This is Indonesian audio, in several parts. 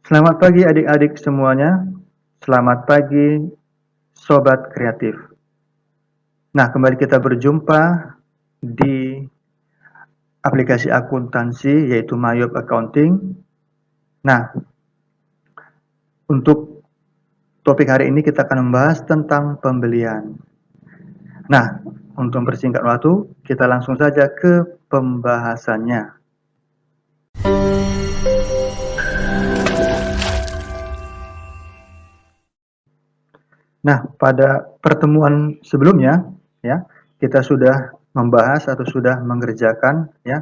Selamat pagi adik-adik semuanya. Selamat pagi Sobat Kreatif. Nah, kembali kita berjumpa di aplikasi akuntansi yaitu Mayop Accounting. Nah, untuk topik hari ini kita akan membahas tentang pembelian. Nah, untuk mempersingkat waktu, kita langsung saja ke pembahasannya. Nah, pada pertemuan sebelumnya, ya, kita sudah membahas atau sudah mengerjakan, ya,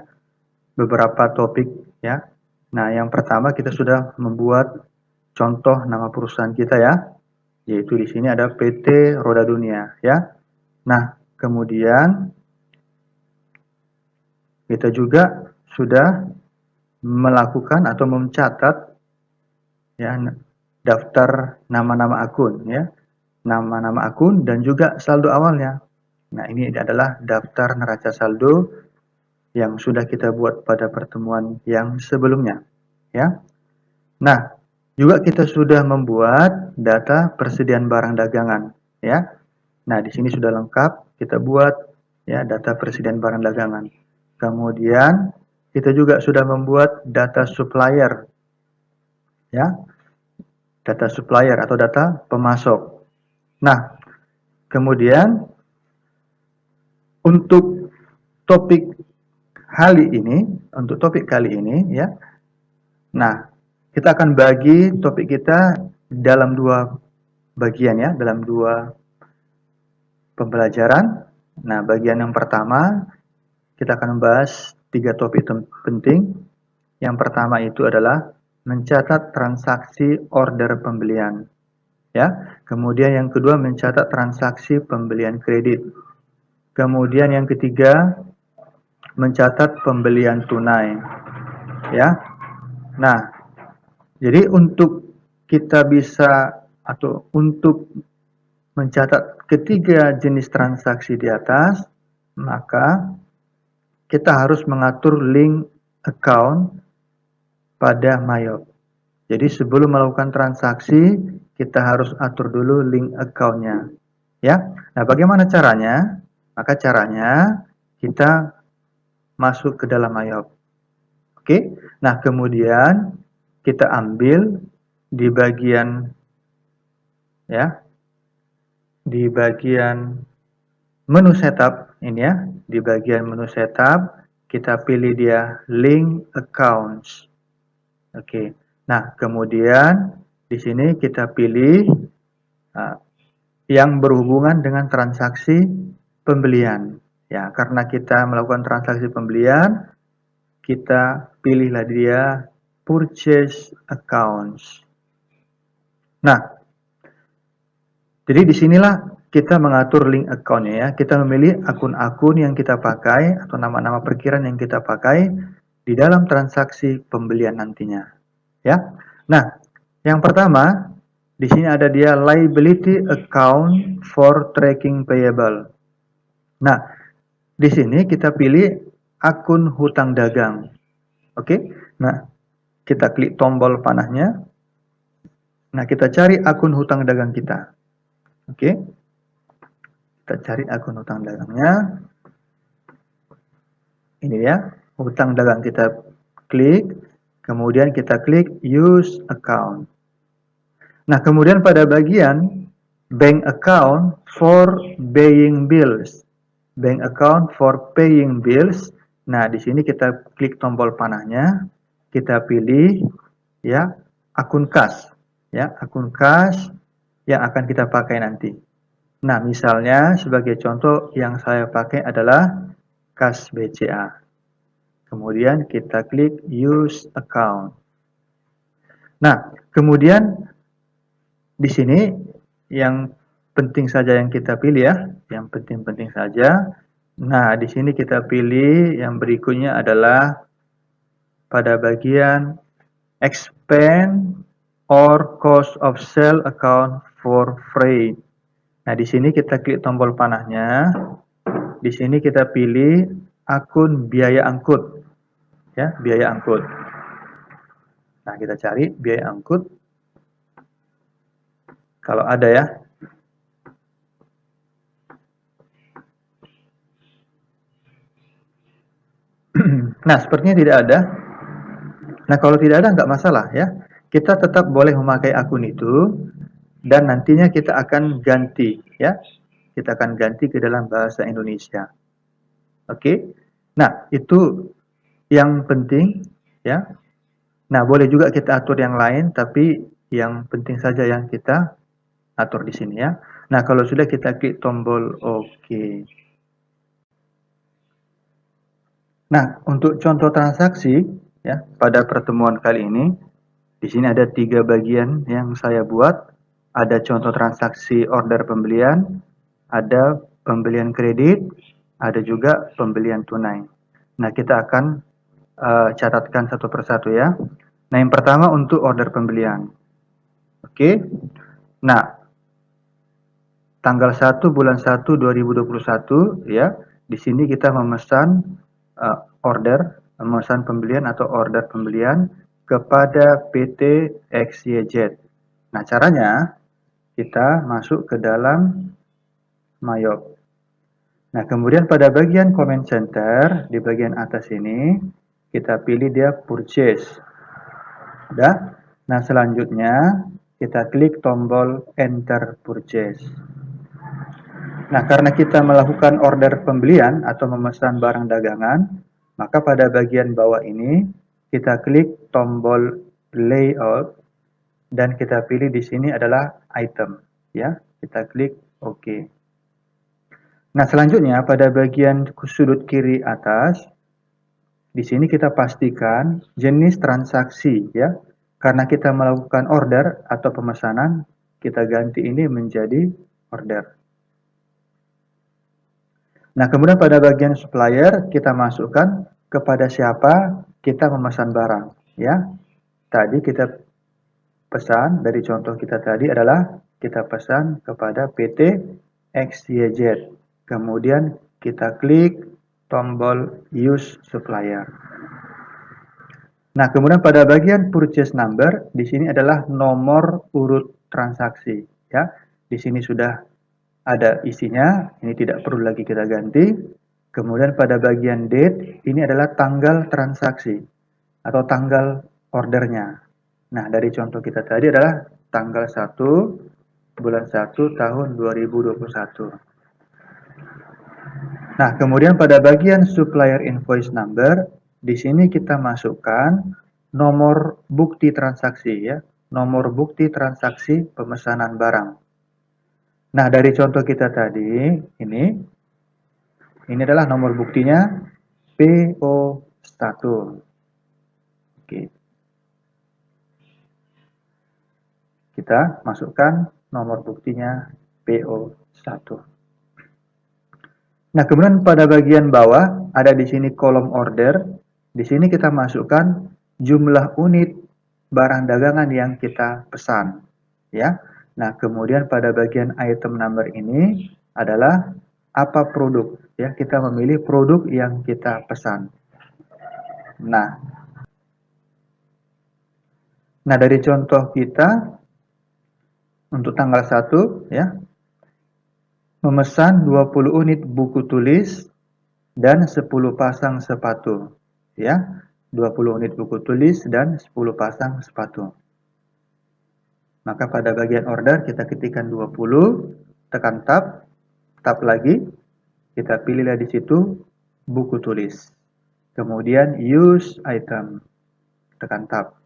beberapa topik, ya. Nah, yang pertama kita sudah membuat contoh nama perusahaan kita, ya, yaitu di sini ada PT Roda Dunia, ya. Nah, kemudian kita juga sudah melakukan atau mencatat, ya, daftar nama-nama akun, ya, nama-nama akun dan juga saldo awalnya. Nah, ini adalah daftar neraca saldo yang sudah kita buat pada pertemuan yang sebelumnya, ya. Nah, juga kita sudah membuat data persediaan barang dagangan, ya. Nah, di sini sudah lengkap kita buat, ya, data persediaan barang dagangan. Kemudian kita juga sudah membuat data supplier, ya, data supplier atau data pemasok. Nah, kemudian untuk topik kali ini, ya. Nah, kita akan bagi topik kita dalam dua bagian, ya, dalam dua pembelajaran. Nah, bagian yang pertama kita akan membahas 3 topik penting. Yang pertama itu adalah mencatat transaksi order pembelian, ya. Kemudian yang kedua mencatat transaksi pembelian kredit. Kemudian yang ketiga mencatat pembelian tunai, ya. Nah, jadi untuk kita bisa atau untuk mencatat ketiga jenis transaksi di atas, maka kita harus mengatur link account pada Mayop. Jadi sebelum melakukan transaksi, kita harus atur dulu link account-nya, ya. Nah, bagaimana caranya? Maka caranya kita masuk ke dalam Mayop. Oke. Nah, kemudian kita ambil di bagian, ya, di bagian menu setup ini, ya. Di bagian menu setup kita pilih dia link accounts. Oke. Nah, kemudian di sini kita pilih yang berhubungan dengan transaksi pembelian. Ya, karena kita melakukan transaksi pembelian, kita pilihlah dia purchase accounts. Nah, jadi disinilah kita mengatur link account-nya, ya. Kita memilih akun-akun yang kita pakai atau nama-nama perkiraan yang kita pakai di dalam transaksi pembelian nantinya, ya. Nah, yang pertama di sini ada dia liability account for tracking payable. Nah, di sini kita pilih akun hutang dagang. Oke. Nah, kita klik tombol panahnya. Nah, kita cari akun hutang dagang kita. Oke. Kita cari akun hutang dagangnya. Ini ya, hutang dagang kita klik. Kemudian kita klik use account. Nah, kemudian pada bagian bank account for paying bills. Bank account for paying bills. Nah, di sini kita klik tombol panahnya, kita pilih, ya, akun kas, ya, akun kas yang akan kita pakai nanti. Nah, misalnya sebagai contoh yang saya pakai adalah kas BCA. Kemudian kita klik use account. Nah, kemudian di sini yang penting saja yang kita pilih, ya, yang penting-penting saja. Nah, di sini kita pilih yang berikutnya adalah pada bagian expense or cost of sale account for freight. Nah, di sini kita klik tombol panahnya. Di sini kita pilih akun biaya angkut, ya, biaya angkut. Nah, kita cari biaya angkut. Kalau ada ya. Nah, sepertinya tidak ada. Nah, kalau tidak ada nggak masalah ya. Kita tetap boleh memakai akun itu dan nantinya kita akan ganti ya. Kita akan ganti ke dalam bahasa Indonesia. Oke. Nah, itu yang penting ya. Nah, boleh juga kita atur yang lain, tapi yang penting saja yang kita atur di sini ya. Nah, kalau sudah kita klik tombol OK. Nah, untuk contoh transaksi ya pada pertemuan kali ini, di sini ada 3 bagian yang saya buat. Ada contoh transaksi order pembelian, ada pembelian kredit, ada juga pembelian tunai. Nah, kita akan catatkan satu persatu ya. Nah, yang pertama untuk order pembelian. Oke. Nah, tanggal 1 bulan 1 2021 ya. Di sini kita memesan memesan pembelian atau order pembelian kepada PT XYZ. Nah, caranya kita masuk ke dalam Mayop. Nah, kemudian pada bagian comment center di bagian atas ini kita pilih dia purchase. Udah? Nah, selanjutnya kita klik tombol enter purchase. Nah, karena kita melakukan order pembelian atau memesan barang dagangan, maka pada bagian bawah ini kita klik tombol layout dan kita pilih di sini adalah item, ya. Kita klik OK. Nah, selanjutnya pada bagian sudut kiri atas di sini kita pastikan jenis transaksi, ya. Karena kita melakukan order atau pemesanan, kita ganti ini menjadi order. Nah, kemudian pada bagian supplier kita masukkan kepada siapa kita memesan barang, ya. Tadi kita pesan dari contoh kita tadi adalah kita pesan kepada PT XYZ. Kemudian kita klik tombol use supplier. Nah, kemudian pada bagian purchase number di sini adalah nomor urut transaksi, ya. Di sini sudah ada isinya, ini tidak perlu lagi kita ganti. Kemudian pada bagian date, ini adalah tanggal transaksi atau tanggal ordernya. Nah, dari contoh kita tadi adalah tanggal 1 bulan 1 tahun 2021. Nah, kemudian pada bagian supplier invoice number, di sini kita masukkan nomor bukti transaksi ya, nomor bukti transaksi pemesanan barang. Nah, dari contoh kita tadi, ini adalah nomor buktinya PO1. Oke. Kita masukkan nomor buktinya PO1. Nah, kemudian pada bagian bawah ada di sini kolom order. Di sini kita masukkan jumlah unit barang dagangan yang kita pesan, ya. Nah, kemudian pada bagian item number ini adalah apa produk, ya. Kita memilih produk yang kita pesan. Nah, dari contoh kita untuk tanggal 1 ya, memesan 20 unit buku tulis dan 10 pasang sepatu. Ya, 20 unit buku tulis dan 10 pasang sepatu. Maka pada bagian order kita ketikkan 20, tekan tab, tab lagi, kita pilihlah di situ buku tulis. Kemudian use item, tekan tab.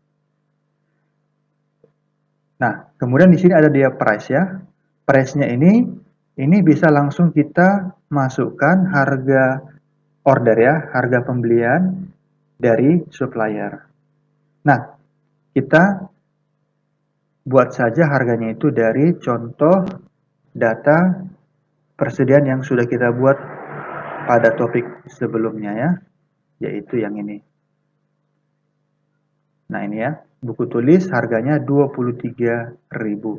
Nah, kemudian di sini ada dia price ya. Price-nya ini bisa langsung kita masukkan harga order ya, harga pembelian dari supplier. Nah, kita buat saja harganya itu dari contoh data persediaan yang sudah kita buat pada topik sebelumnya ya, yaitu yang ini. Nah, ini ya, buku tulis harganya 23.000.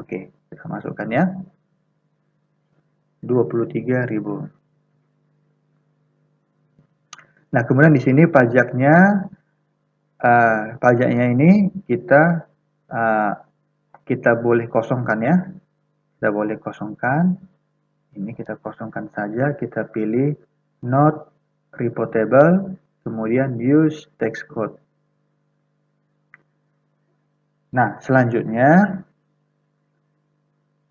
Oke, kita masukkan ya. 23.000. Nah, kemudian di sini pajaknya pajaknya ini kita boleh kosongkan ya. Kita boleh kosongkan. Ini kita kosongkan saja. Kita pilih not reportable, kemudian use text code. Nah, selanjutnya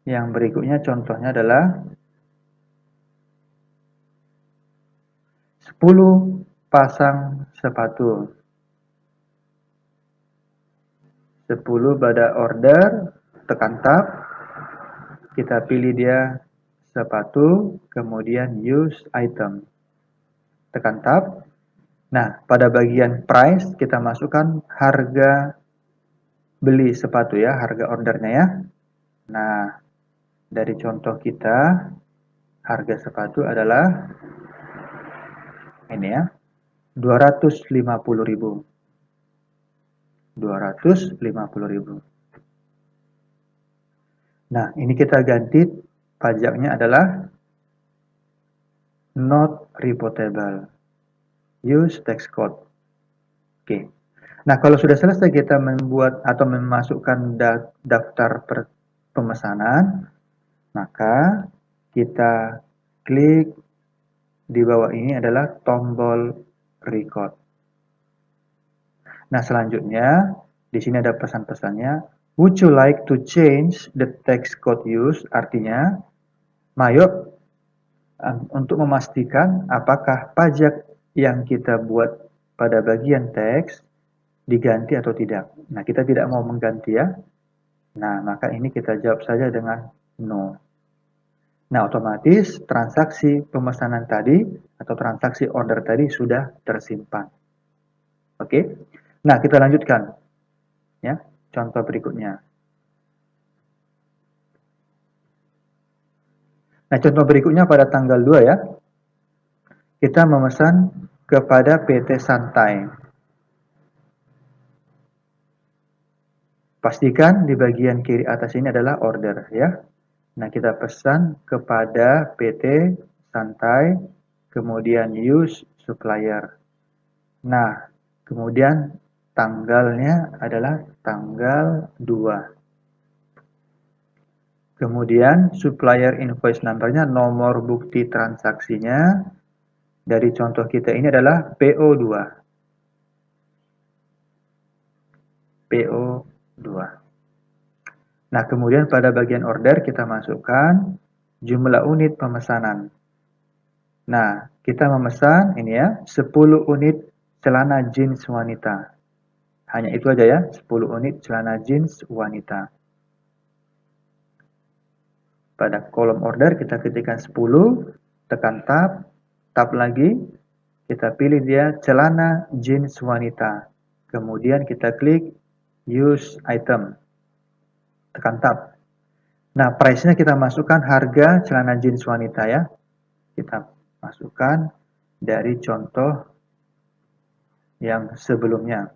yang berikutnya contohnya adalah 10 pasang sepatu. 10 pada order, tekan tab, kita pilih dia sepatu, kemudian use item, tekan tab. Nah, pada bagian price kita masukkan harga beli sepatu ya, harga ordernya ya. Nah, dari contoh kita, harga sepatu adalah ini ya, 250.000. 250.000. Nah, ini kita ganti pajaknya adalah not reportable. Use text code. Oke. Nah, kalau sudah selesai kita membuat atau memasukkan daftar pemesanan, maka kita klik di bawah ini adalah tombol record. Nah, selanjutnya di sini ada pesan-pesannya. Would you like to change the text code use? Artinya, Mayok untuk memastikan apakah pajak yang kita buat pada bagian teks diganti atau tidak. Nah, kita tidak mau mengganti ya. Nah, maka ini kita jawab saja dengan no. Nah, otomatis transaksi pemesanan tadi atau transaksi order tadi sudah tersimpan. Oke. Nah, kita lanjutkan. Ya, contoh berikutnya. Nah, contoh berikutnya pada tanggal 2 ya. Kita memesan kepada PT Santai. Pastikan di bagian kiri atas ini adalah order ya. Nah, kita pesan kepada PT Santai, kemudian use supplier. Nah, kemudian tanggalnya adalah tanggal 2. Kemudian supplier invoice number-nya, nomor bukti transaksinya dari contoh kita ini adalah PO2. PO2. Nah, kemudian pada bagian order kita masukkan jumlah unit pemesanan. Nah, kita memesan ini ya, 10 unit celana jeans wanita. Hanya itu aja ya, 10 unit celana jeans wanita. Pada kolom order kita ketikkan 10, tekan tab, tab lagi, kita pilih dia celana jeans wanita. Kemudian kita klik use item. Tekan tab. Nah, price-nya kita masukkan harga celana jeans wanita ya. Kita masukkan dari contoh yang sebelumnya.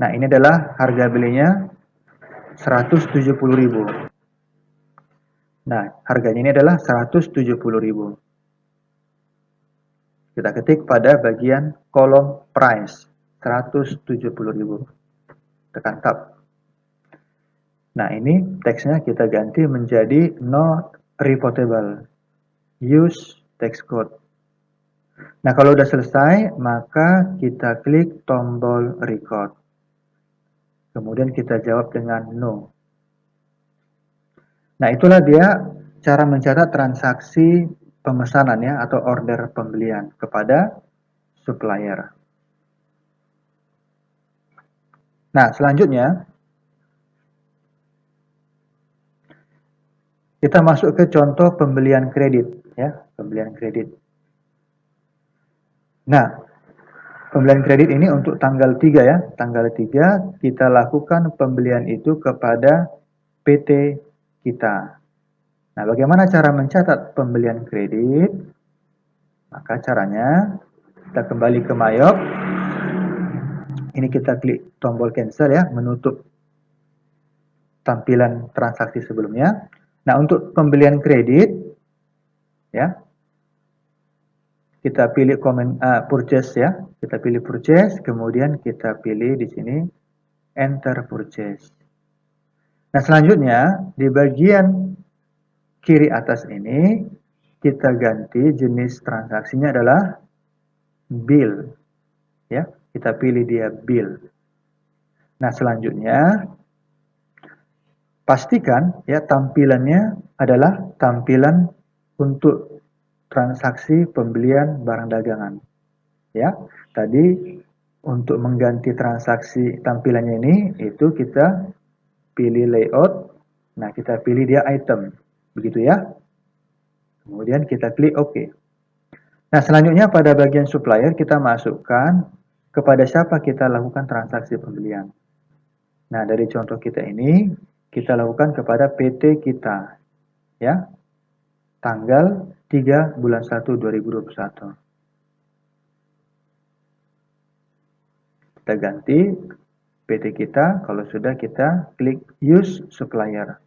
Nah, ini adalah harga belinya 170.000. Nah, harganya ini adalah 170.000. Kita ketik pada bagian kolom price 170.000. Tekan tab. Nah, ini teksnya kita ganti menjadi not reportable. Use text code. Nah, kalau udah selesai, maka kita klik tombol record. Kemudian kita jawab dengan no. Nah, itulah dia cara mencatat transaksi pemesanan ya atau order pembelian kepada supplier. Nah, selanjutnya kita masuk ke contoh pembelian kredit ya, pembelian kredit. Nah, pembelian kredit ini untuk tanggal 3 ya, tanggal 3 kita lakukan pembelian itu kepada PT kita. Nah, bagaimana cara mencatat pembelian kredit? Maka caranya kita kembali ke Mayok. Ini kita klik tombol cancel ya, menutup tampilan transaksi sebelumnya. Nah, untuk pembelian kredit ya, kita pilih purchase ya. Kita pilih purchase, kemudian kita pilih di sini enter purchase. Nah, selanjutnya di bagian kiri atas ini kita ganti jenis transaksinya adalah bill. Ya, kita pilih dia bill. Nah, selanjutnya pastikan ya tampilannya adalah tampilan untuk transaksi pembelian barang dagangan. Ya, tadi untuk mengganti transaksi tampilannya ini itu kita pilih layout. Nah, kita pilih dia item. Begitu ya. Kemudian kita klik OK. Nah, selanjutnya pada bagian supplier kita masukkan kepada siapa kita lakukan transaksi pembelian. Nah, dari contoh kita ini kita lakukan kepada PT kita. Ya. Tanggal 3 bulan 1 2021. Kita ganti PT kita, kalau sudah kita klik use supplier.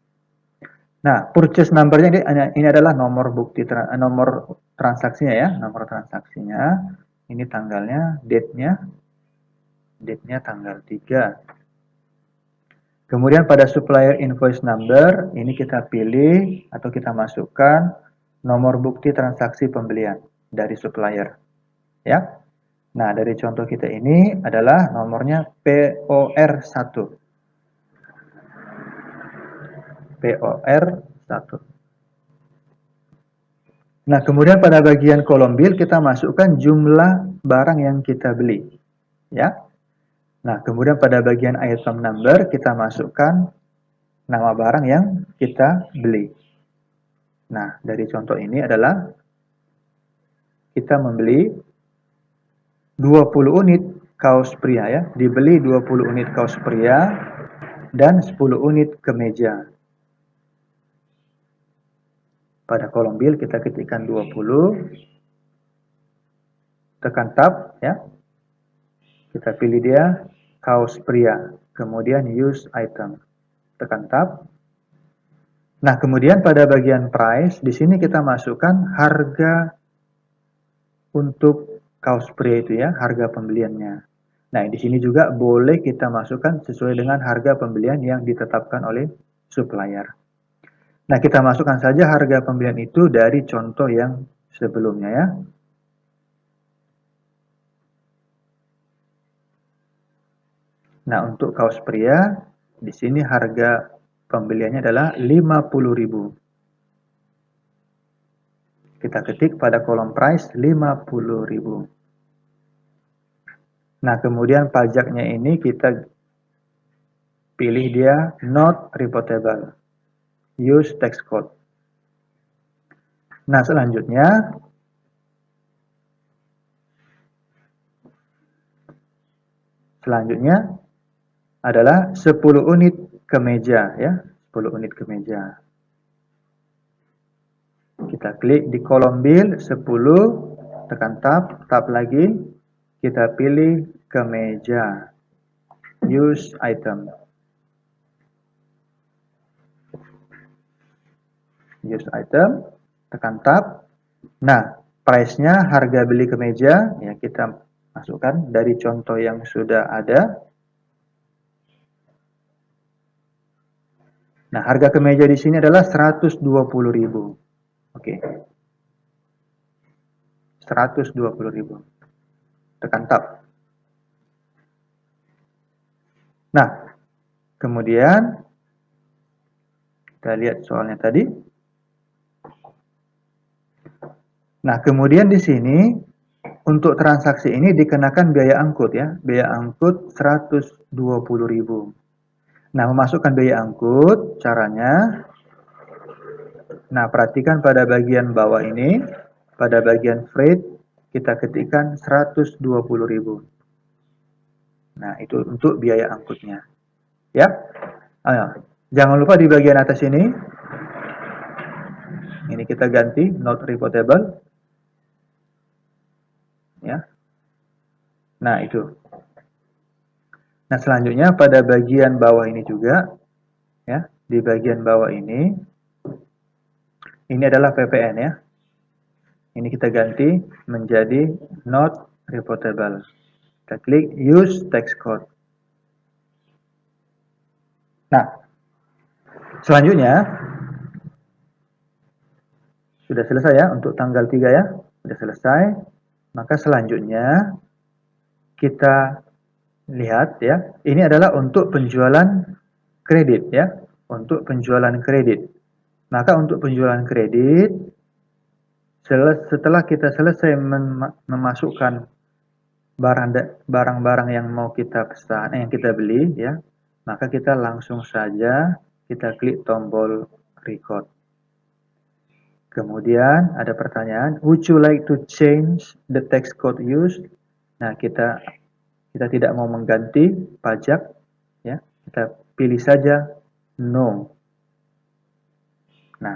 Nah, purchase number-nya ini adalah nomor bukti nomor transaksinya ya, nomor transaksinya. Ini tanggalnya, date-nya tanggal 3. Kemudian pada supplier invoice number, ini kita pilih atau kita masukkan nomor bukti transaksi pembelian dari supplier. Ya. Nah, dari contoh kita ini adalah nomornya POR1. POR1. Nah, kemudian pada bagian kolom bill kita masukkan jumlah barang yang kita beli. Ya. Nah, kemudian pada bagian item number kita masukkan nama barang yang kita beli. Nah, dari contoh ini adalah kita membeli 20 unit kaos pria ya, dibeli 20 unit kaos pria dan 10 unit kemeja. Pada kolom bill kita ketikkan 20, tekan tab ya. Kita pilih dia kaos pria, kemudian use item. Tekan tab. Nah, kemudian pada bagian price di sini kita masukkan harga untuk kaos pria itu ya, harga pembeliannya. Nah, di sini juga boleh kita masukkan sesuai dengan harga pembelian yang ditetapkan oleh supplier. Nah, kita masukkan saja harga pembelian itu dari contoh yang sebelumnya ya. Nah, untuk kaos pria di sini harga pembeliannya adalah 50.000. Kita ketik pada kolom price 50.000. Nah, kemudian pajaknya ini kita pilih dia not reportable. Use tax code. Nah, selanjutnya adalah 10 unit kemeja ya, 10 unit kemeja. Kita klik di kolom bill 10, tekan tab lagi, kita pilih kemeja. Use item. Use item, tekan tab. Nah, price-nya harga beli kemeja ya kita masukkan dari contoh yang sudah ada. Nah, harga kemeja di sini adalah 120.000. Oke. 120.000. Tekan tab. Nah, kemudian kita lihat soalnya tadi. Nah, kemudian di sini untuk transaksi ini dikenakan biaya angkut ya. Biaya angkut 120.000. Nah, memasukkan biaya angkut caranya. Nah, perhatikan pada bagian bawah ini, pada bagian freight kita ketikkan 120.000. Nah, itu untuk biaya angkutnya. Ya. Ayo, jangan lupa di bagian atas ini. Ini kita ganti not reportable. Ya. Nah, itu. Nah, selanjutnya pada bagian bawah ini juga ya, di bagian bawah ini adalah PPN ya. Ini kita ganti menjadi not reportable. Kita klik use text code. Nah, selanjutnya sudah selesai ya untuk tanggal 3 ya. Sudah selesai. Maka selanjutnya kita lihat ya. Ini adalah untuk penjualan kredit ya. Untuk penjualan kredit. Maka untuk penjualan kredit, setelah kita selesai memasukkan barang-barang yang mau kita pesan, yang kita beli ya, maka kita langsung saja kita klik tombol record. Kemudian ada pertanyaan, would you like to change the text code used? Nah, kita tidak mau mengganti pajak ya, kita pilih saja no. Nah,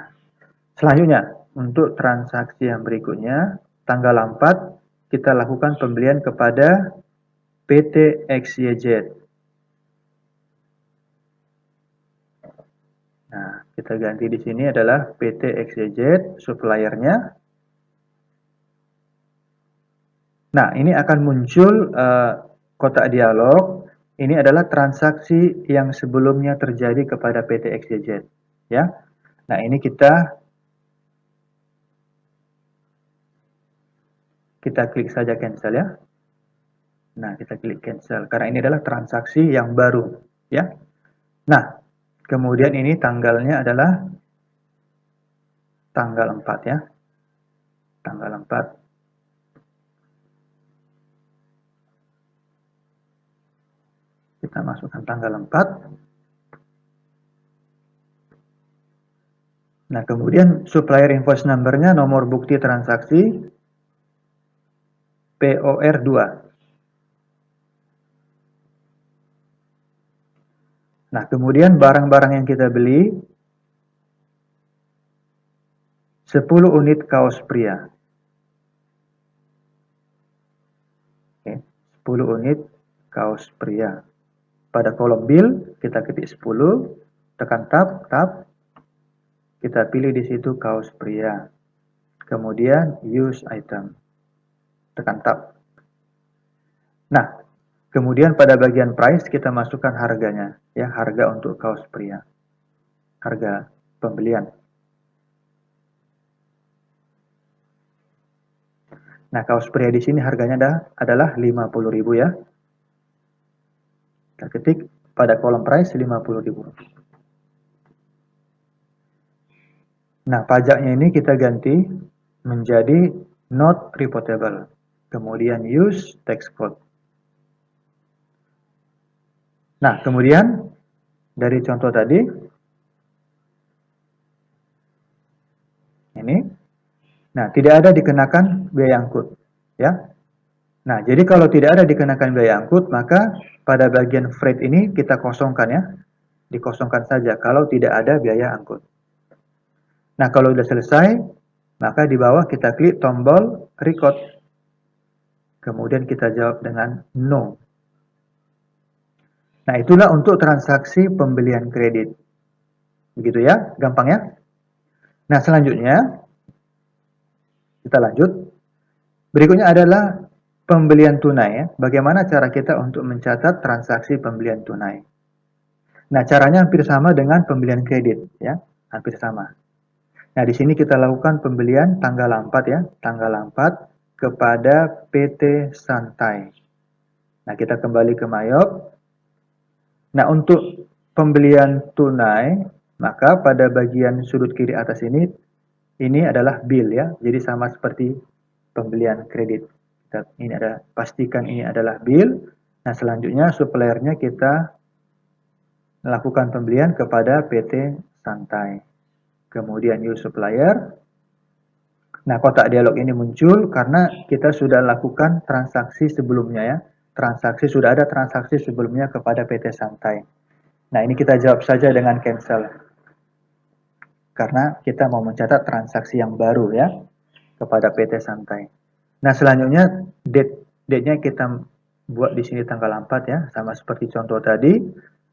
selanjutnya untuk transaksi yang berikutnya, tanggal 4 kita lakukan pembelian kepada PT XYZ. Nah, kita ganti di sini adalah PT XYZ, suppliernya. Nah, ini akan muncul kotak dialog. Ini adalah transaksi yang sebelumnya terjadi kepada PT XYZ. Ya. Nah, ini kita klik saja cancel ya. Nah, kita klik cancel karena ini adalah transaksi yang baru ya. Nah, kemudian ini tanggalnya adalah tanggal 4 ya. Tanggal 4. Kita masukkan tanggal 4. Nah, kemudian supplier invoice number-nya nomor bukti transaksi POR2. Nah, kemudian barang-barang yang kita beli 10 unit kaos pria. Oke, 10 unit kaos pria. Pada kolom bill kita ketik 10, tekan tab, kita pilih di situ kaos pria. Kemudian use item. Tekan tab. Nah, kemudian pada bagian price kita masukkan harganya, ya, harga untuk kaos pria. Harga pembelian. Nah, kaos pria di sini harganya adalah 50.000 ya. Kita ketik pada kolom price 50.000. Nah, pajaknya ini kita ganti menjadi not reportable. Kemudian use text code. Nah, kemudian dari contoh tadi ini, nah tidak ada dikenakan biaya angkut, ya. Nah, jadi kalau tidak ada dikenakan biaya angkut, maka pada bagian freight ini kita kosongkan ya, dikosongkan saja kalau tidak ada biaya angkut. Nah, kalau sudah selesai, maka di bawah kita klik tombol record. Kemudian kita jawab dengan no. Nah, itulah untuk transaksi pembelian kredit. Begitu ya, gampang ya. Nah, selanjutnya kita lanjut. Berikutnya adalah pembelian tunai ya. Bagaimana cara kita untuk mencatat transaksi pembelian tunai? Nah, caranya hampir sama dengan pembelian kredit ya, hampir sama. Nah, di sini kita lakukan pembelian tanggal 4 ya, tanggal 4 kepada PT Santai. Nah, kita kembali ke Mayop. Nah, untuk pembelian tunai, maka pada bagian sudut kiri atas ini adalah bill ya. Jadi sama seperti pembelian kredit. Ini ada, pastikan ini adalah bill. Nah, selanjutnya suppliernya kita melakukan pembelian kepada PT Santai. Kemudian use supplier. Nah, kotak dialog ini muncul karena kita sudah lakukan transaksi sebelumnya ya. Sudah ada transaksi sebelumnya kepada PT Santai. Nah, ini kita jawab saja dengan cancel. Karena kita mau mencatat transaksi yang baru ya kepada PT Santai. Nah, selanjutnya date-nya kita buat di sini tanggal 4 ya, sama seperti contoh tadi.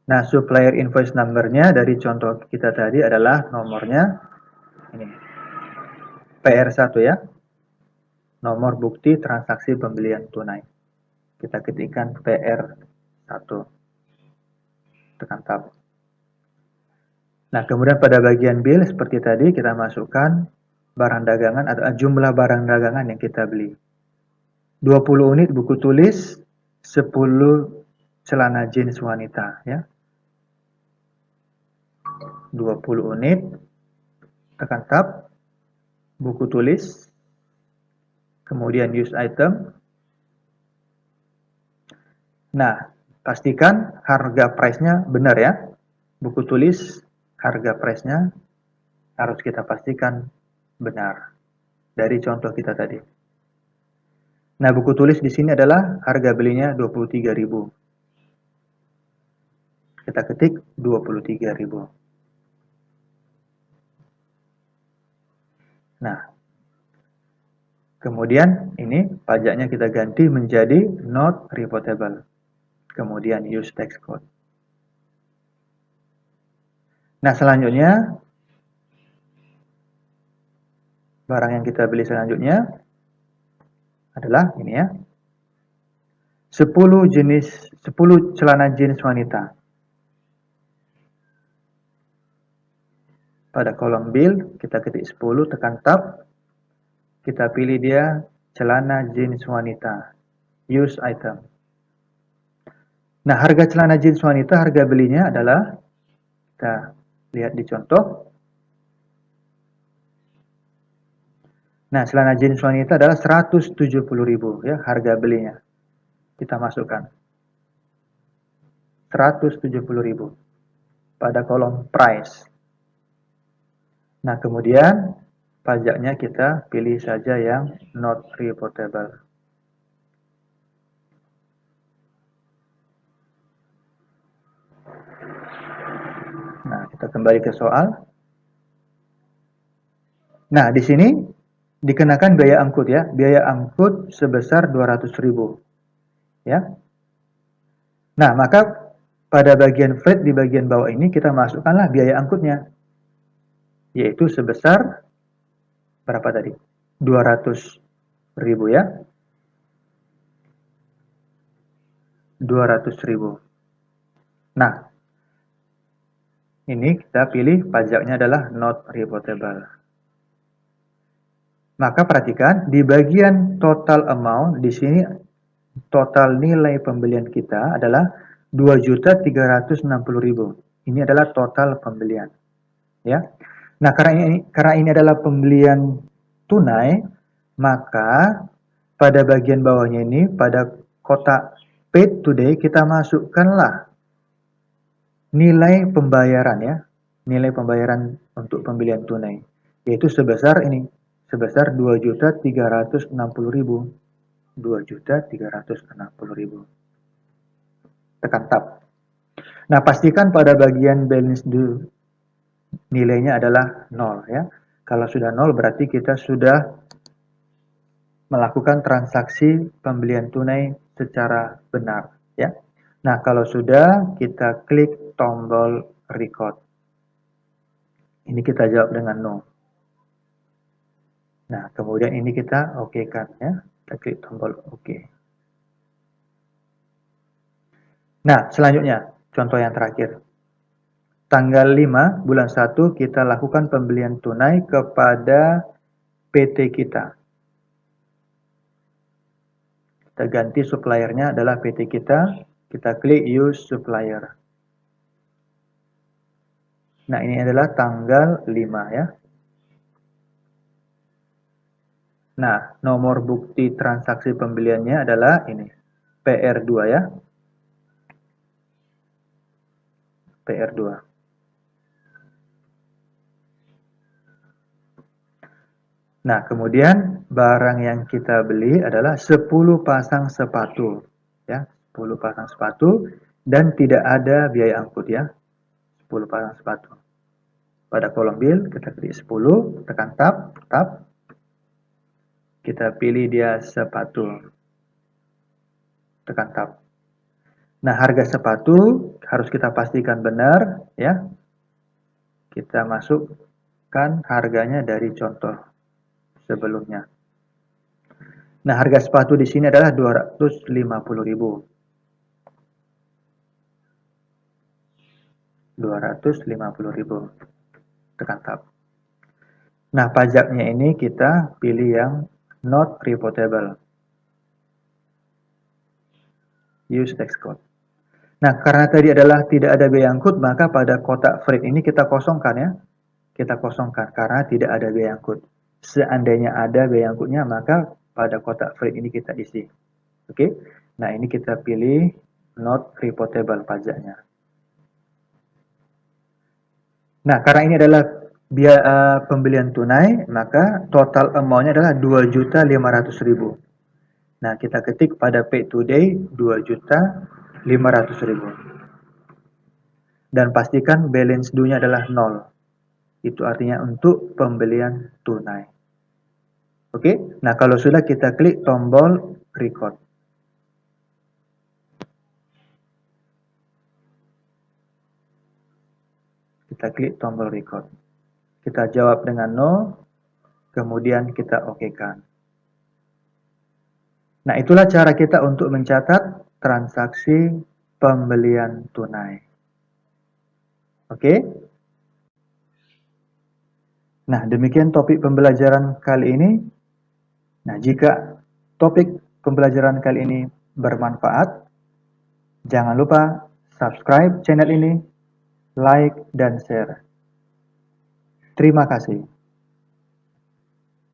Nah, supplier invoice number-nya dari contoh kita tadi adalah nomornya ini. PR1 ya. nomor bukti transaksi pembelian tunai. Kita ketikkan PR1. Tekan tab. Nah, kemudian pada bagian bill seperti tadi kita masukkan barang dagangan atau jumlah barang dagangan yang kita beli. 20 unit buku tulis, 10 celana jeans wanita ya. 20 unit, tekan tab, buku tulis, kemudian use item. Nah, pastikan harga price-nya benar ya. Buku tulis, harga price-nya harus kita pastikan benar dari contoh kita tadi. Nah, buku tulis di sini adalah harga belinya 23.000. Kita ketik 23.000. Nah, kemudian ini pajaknya kita ganti menjadi not reportable. Kemudian use tax code. Nah, selanjutnya barang yang kita beli selanjutnya adalah ini ya. 10 celana jeans wanita. Pada kolom bill kita ketik 10, tekan tab. Kita pilih dia celana jeans wanita. Use item. Nah, harga celana jeans wanita, harga belinya adalah, kita lihat di contoh. Nah, celana jeans wanita adalah 170.000 ya, harga belinya. Kita masukkan 170.000 pada kolom price. Nah, kemudian pajaknya kita pilih saja yang not reportable. Nah, kita kembali ke soal. Nah, di sini dikenakan biaya angkut ya. Biaya angkut sebesar 200.000. Ya. Nah, maka pada bagian freight di bagian bawah ini kita masukkanlah biaya angkutnya. Yaitu sebesar berapa tadi? 200.000 ya. 200.000. Nah, ini kita pilih pajaknya adalah not reportable. Maka perhatikan di bagian total amount di sini total nilai pembelian kita adalah 2.360.000. Ini adalah total pembelian. Ya. Nah, karena ini adalah pembelian tunai, maka pada bagian bawahnya ini pada kotak paid today kita masukkanlah nilai pembayaran ya. Nilai pembayaran untuk pembelian tunai yaitu sebesar ini, sebesar 2.360.000. 2.360.000. Tekan tab. Nah, pastikan pada bagian balance due nilainya adalah 0 ya. Kalau sudah 0 berarti kita sudah melakukan transaksi pembelian tunai secara benar ya. Nah, kalau sudah kita klik tombol record. Ini kita jawab dengan no. Nah, kemudian ini kita oke-kan ya. Kita klik tombol oke. Nah, selanjutnya contoh yang terakhir. Tanggal 5 bulan 1 kita lakukan pembelian tunai kepada PT kita. Kita ganti suppliernya adalah PT kita. Kita klik use supplier. Nah, ini adalah tanggal 5 ya. Nah, nomor bukti transaksi pembeliannya adalah ini. PR2 ya. PR2. Nah, kemudian barang yang kita beli adalah 10 pasang sepatu. Ya, 10 pasang sepatu dan tidak ada biaya angkut ya. 10 pasang sepatu. Pada kolom bill kita klik 10, tekan tab. Kita pilih dia sepatu. Tekan tab. Nah, harga sepatu harus kita pastikan benar ya. Kita masukkan harganya dari contoh sebelumnya. Nah, harga sepatu di sini adalah 250.000. 250.000. Tekan tab. Nah, pajaknya ini kita pilih yang not reportable. Use text code. Nah, karena tadi adalah tidak ada biaya angkut, maka pada kotak freight ini kita kosongkan ya. Kita kosongkan karena tidak ada biaya angkut. Seandainya ada biaya angkutnya, maka pada kotak freight ini kita isi. Oke. Nah, ini kita pilih not reportable pajaknya. Nah, karena ini adalah biaya pembelian tunai, maka total amount-nya adalah 2.500.000. Nah, kita ketik pada pay today 2.500.000. Dan pastikan balance due-nya adalah 0. Itu artinya untuk pembelian tunai. Oke, nah kalau sudah kita klik tombol record. Kita klik tombol record. Kita jawab dengan no, kemudian kita oke-kan. Nah, itulah cara kita untuk mencatat transaksi pembelian tunai. Oke? Nah, demikian topik pembelajaran kali ini. Nah, jika topik pembelajaran kali ini bermanfaat, jangan lupa subscribe channel ini, like, dan share. Terima kasih.